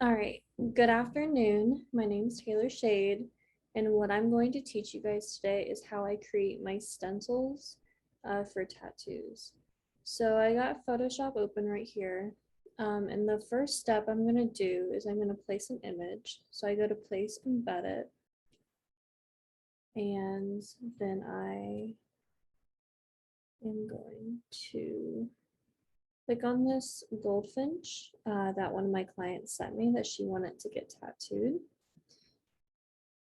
All right, good afternoon. My name is Taylor Shade, and what I'm going to teach you guys today is how I create my stencils for tattoos. So I got Photoshop open right here, and the first step I'm going to do is I'm going to place an image. So I go to place, embed it, and then I am going to click on this goldfinch that one of my clients sent me that she wanted to get tattooed.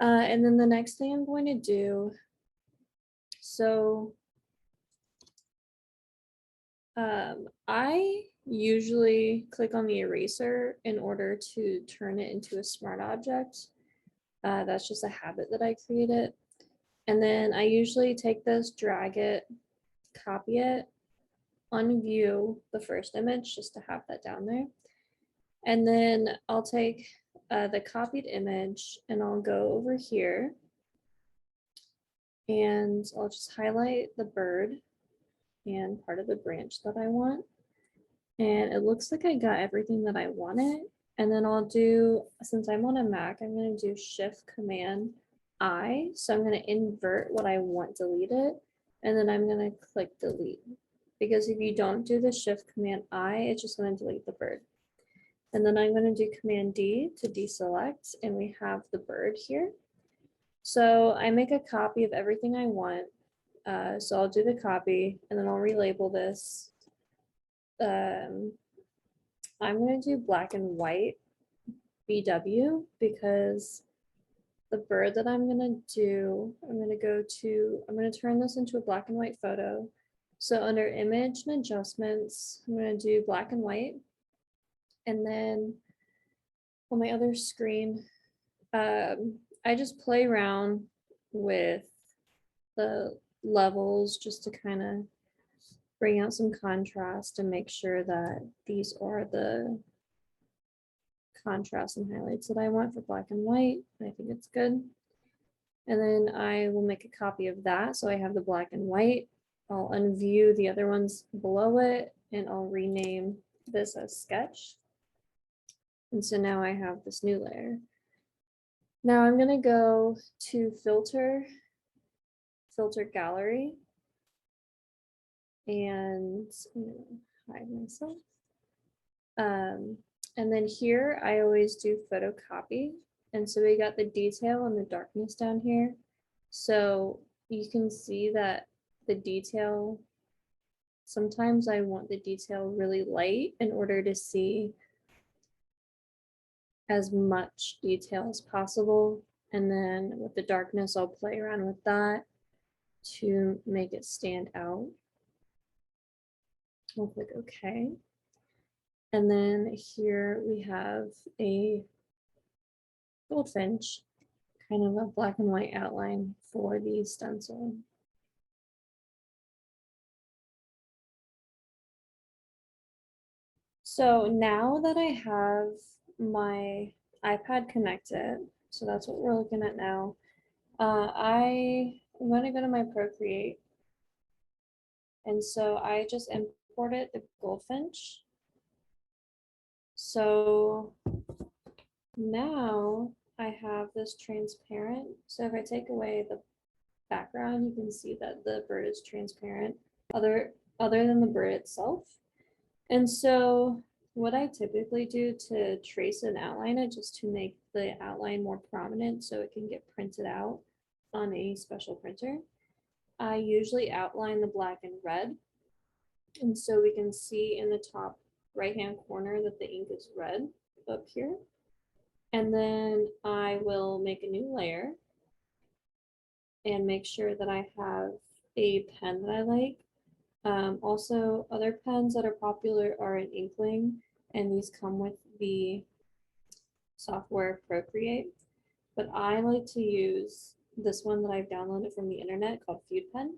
And then the next thing I'm going to do, so I usually click on the eraser in order to turn it into a smart object. That's just a habit that I created. And then I usually take this, drag it, copy it, unview the first image just to have that down there. And then I'll take the copied image and I'll go over here and I'll just highlight the bird and part of the branch that I want. And it looks like I got everything that I wanted. And then I'll do, since I'm on a Mac, I'm going to do Shift Command I. So I'm going to invert what I want deleted. And then I'm going to click delete. Because if you don't do the Shift Command I, it's just going to delete the bird. And then I'm going to do Command D to deselect. And we have the bird here. So I make a copy of everything I want. So I'll do the copy and then I'll relabel this. I'm going to do black and white BW because the bird that I'm going to do, I'm going to turn this into a black and white photo. So under image and adjustments, I'm going to do black and white. And then on my other screen, I just play around with the levels just to kind of bring out some contrast and make sure that these are the contrast and highlights that I want for black and white. I think it's good. And then I will make a copy of that. So I have the black and white. I'll unview the other ones below it and I'll rename this as sketch. And so now I have this new layer. Now I'm going to go to filter gallery, and I'm going to hide myself. And then here I always do photocopy. And so we got the detail and the darkness down here. So you can see that the detail, sometimes I want the detail really light in order to see as much detail as possible. And then with the darkness, I'll play around with that to make it stand out. I'll click OK. And then here we have a goldfinch, kind of a black and white outline for the stencil. So now that I have my iPad connected, so that's what we're looking at now, I'm going to go to my Procreate. And so I just imported the goldfinch. So now I have this transparent. So if I take away the background, you can see that the bird is transparent other than the bird itself. And so what I typically do to trace and outline it, just to make the outline more prominent so it can get printed out on a special printer, I usually outline the black and red. And so we can see in the top right-hand corner that the ink is red up here. And then I will make a new layer and make sure that I have a pen that I like. Also, other pens that are popular are an Inkling, and these come with the software Procreate. But I like to use this one that I've downloaded from the internet called Feud Pen.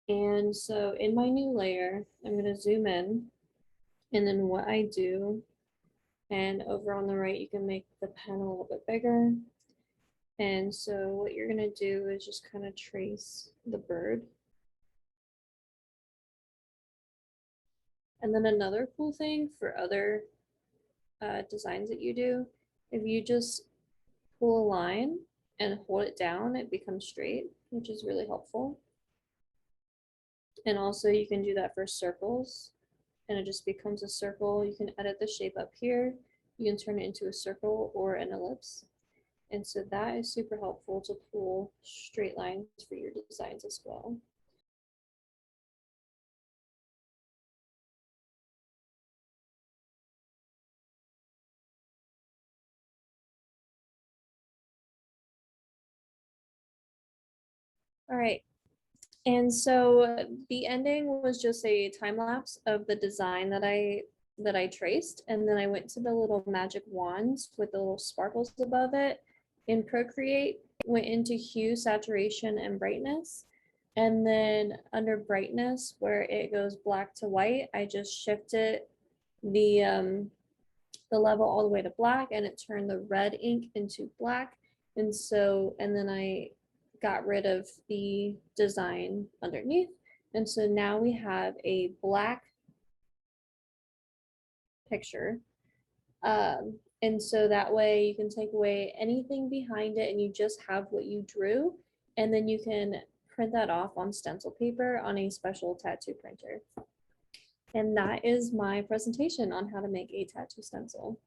And so in my new layer, I'm going to zoom in, and then what I do, and over on the right, you can make the pen a little bit bigger. And so what you're going to do is just kind of trace the bird. And then another cool thing for other designs that you do, if you just pull a line and hold it down, it becomes straight, which is really helpful. And also you can do that for circles and it just becomes a circle. You can edit the shape up here. You can turn it into a circle or an ellipse. And so that is super helpful to pull straight lines for your designs as well. All right. And so the ending was just a time lapse of the design that I traced, and then I went to the little magic wands with the little sparkles above it in Procreate, went into hue, saturation, and brightness. And then under brightness, where it goes black to white, I just shifted the level all the way to black, and it turned the red ink into black. And so, and then I got rid of the design underneath. And so now we have a black picture. And so that way you can take away anything behind it and you just have what you drew. And then you can print that off on stencil paper on a special tattoo printer. And that is my presentation on how to make a tattoo stencil.